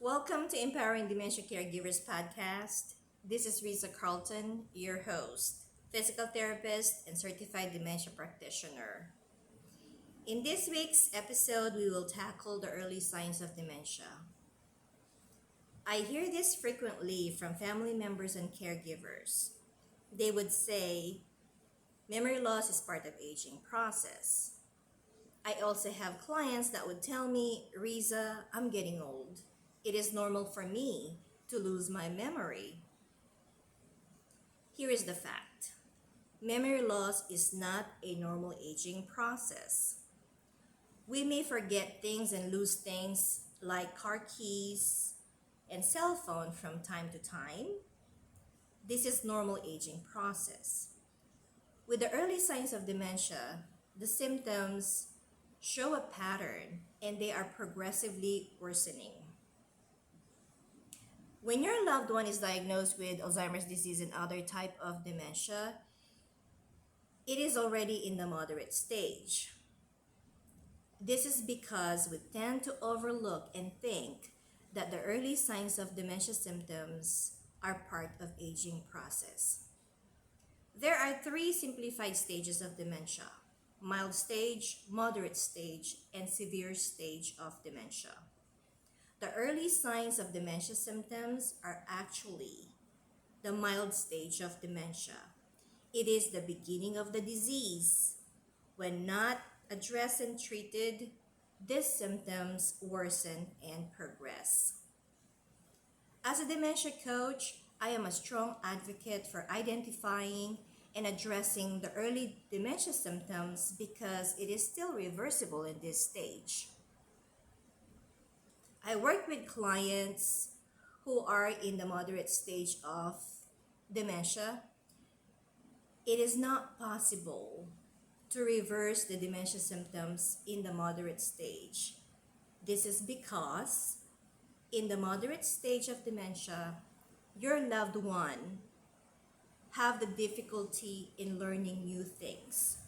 Welcome to Empowering Dementia Caregivers podcast. This is Risa Carlton, your host, physical therapist and certified dementia practitioner. In this week's episode, we will tackle the early signs of dementia. I hear this frequently from family members and caregivers. They would say, memory loss is part of aging process. I also have clients that would tell me, Riza, I'm getting old. It is normal for me to lose my memory. Here is the fact. Memory loss is not a normal aging process. We may forget things and lose things like car keys and cell phone from time to time. This is normal aging process. With the early signs of dementia, the symptoms show a pattern and they are progressively worsening. When your loved one is diagnosed with Alzheimer's disease and other type of dementia, it is already in the moderate stage. This is because we tend to overlook and think that the early signs of dementia symptoms are part of aging process. There are three simplified stages of dementia: mild stage, moderate stage, and severe stage of dementia. The early signs of dementia symptoms are actually the mild stage of dementia. It is the beginning of the disease. When not addressed and treated, these symptoms worsen and progress. As a dementia coach, I am a strong advocate for identifying and addressing the early dementia symptoms because it is still reversible in this stage. I work with clients who are in the moderate stage of dementia. It is not possible to reverse the dementia symptoms in the moderate stage. This is because in the moderate stage of dementia, your loved one have the difficulty in learning new things,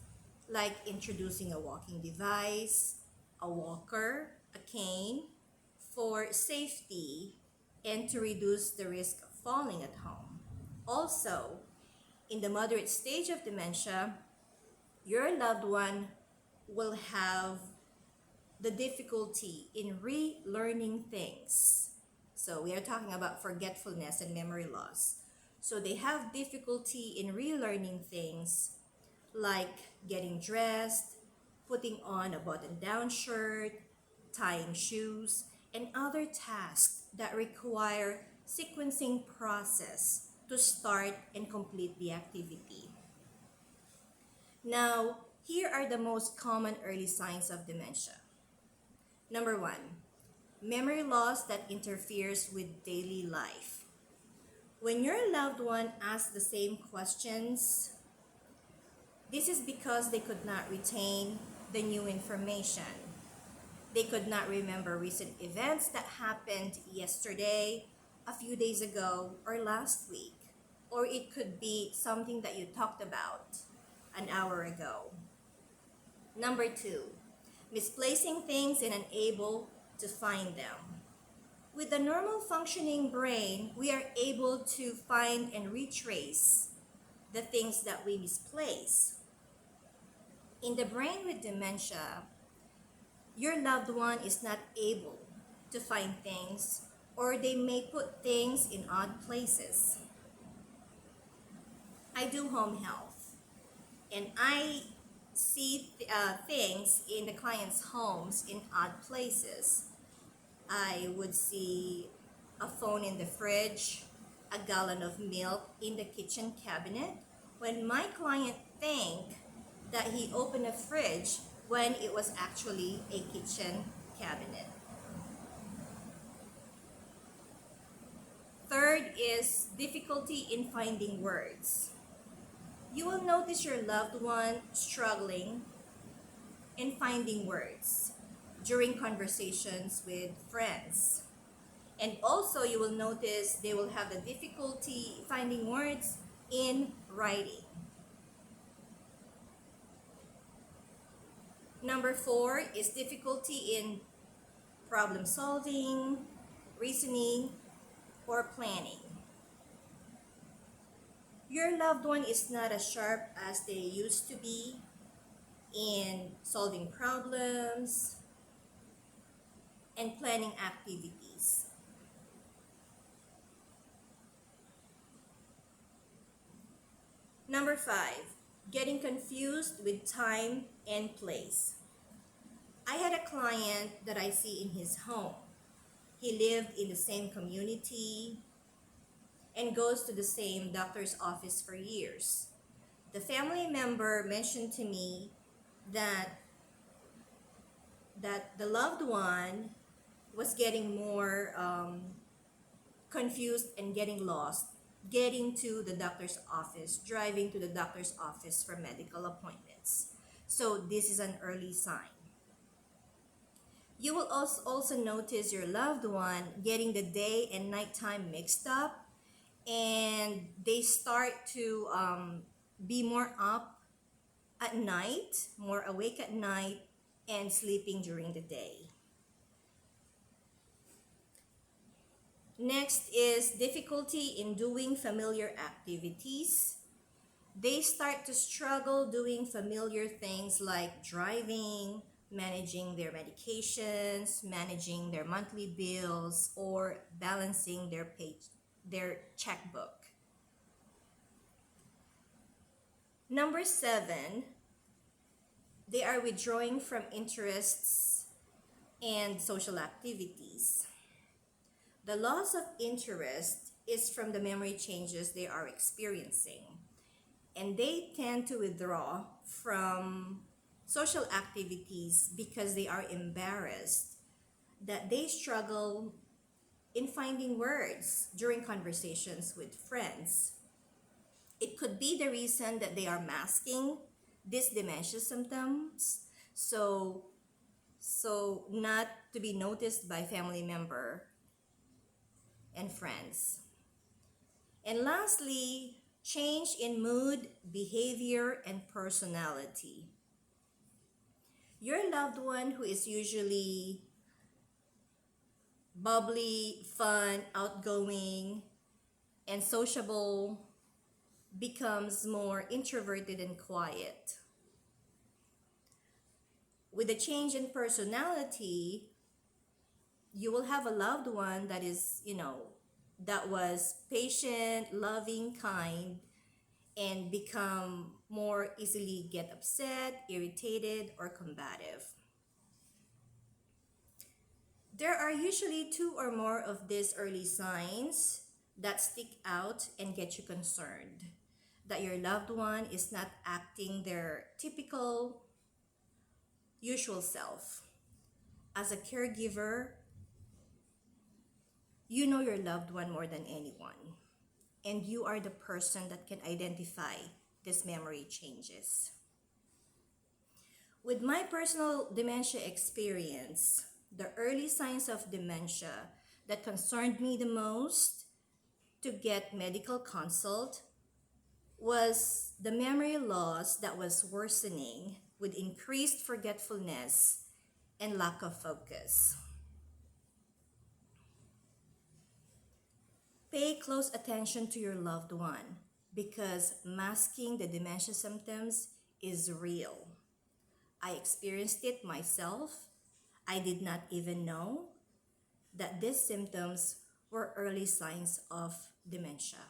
like introducing a walking device, a walker, a cane, for safety and to reduce the risk of falling at home. Also, in the moderate stage of dementia, your loved one will have the difficulty in relearning things. So we are talking about forgetfulness and memory loss. So they have difficulty in relearning things like getting dressed, putting on a button-down shirt, tying shoes, and other tasks that require sequencing process to start and complete the activity. Now, here are the most common early signs of dementia. Number one, memory loss that interferes with daily life. When your loved one asks the same questions, this is because they could not retain the new information. They could not remember recent events that happened yesterday, a few days ago, or last week. Or it could be something that you talked about an hour ago. Number two, misplacing things and unable to find them. With the normal functioning brain, we are able to find and retrace the things that we misplace. In the brain with dementia, your loved one is not able to find things, or they may put things in odd places. I do home health, and I see things in the clients' homes in odd places. I would see a phone in the fridge, a gallon of milk in the kitchen cabinet, when my client think that he opened a fridge when it was actually a kitchen cabinet. Third is difficulty in finding words. You will notice your loved one struggling in finding words during conversations with friends. And also you will notice they will have the difficulty finding words in writing. Number four is difficulty in problem solving, reasoning, or planning. Your loved one is not as sharp as they used to be in solving problems and planning activities. Number five, getting confused with time and place. I had a client that I see in his home. He lived in the same community and goes to the same doctor's office for years. The family member mentioned to me that the loved one was getting more confused and getting lost, getting to the doctor's office, driving to the doctor's office for medical appointments. So this is an early sign. You will also notice your loved one getting the day and nighttime mixed up, and they start to be more up at night, more awake at night, and sleeping during the day. Next is difficulty in doing familiar activities. They start to struggle doing familiar things like driving, managing their medications, managing their monthly bills, or balancing their checkbook. Number seven, they are withdrawing from interests and social activities. The loss of interest is from the memory changes they are experiencing, and they tend to withdraw from social activities because they are embarrassed that they struggle in finding words during conversations with friends. It could be the reason that they are masking these dementia symptoms, so not to be noticed by family member and friends. And lastly, change in mood, behavior, and personality. Your loved one who is usually bubbly, fun, outgoing, and sociable becomes more introverted and quiet. With a change in personality, you will have a loved one that is, that was patient, loving, kind, and become more easily get upset, irritated, or combative. There are usually two or more of these early signs that stick out and get you concerned that your loved one is not acting their typical, usual self. As a caregiver, you know your loved one more than anyone, and you are the person that can identify these memory changes. With my personal dementia experience, the early signs of dementia that concerned me the most to get medical consult was the memory loss that was worsening with increased forgetfulness and lack of focus. Pay close attention to your loved one because masking the dementia symptoms is real. I experienced it myself. I did not even know that these symptoms were early signs of dementia.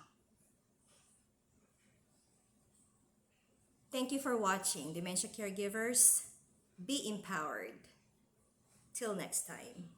Thank you for watching, Dementia Caregivers. Be empowered. Till next time.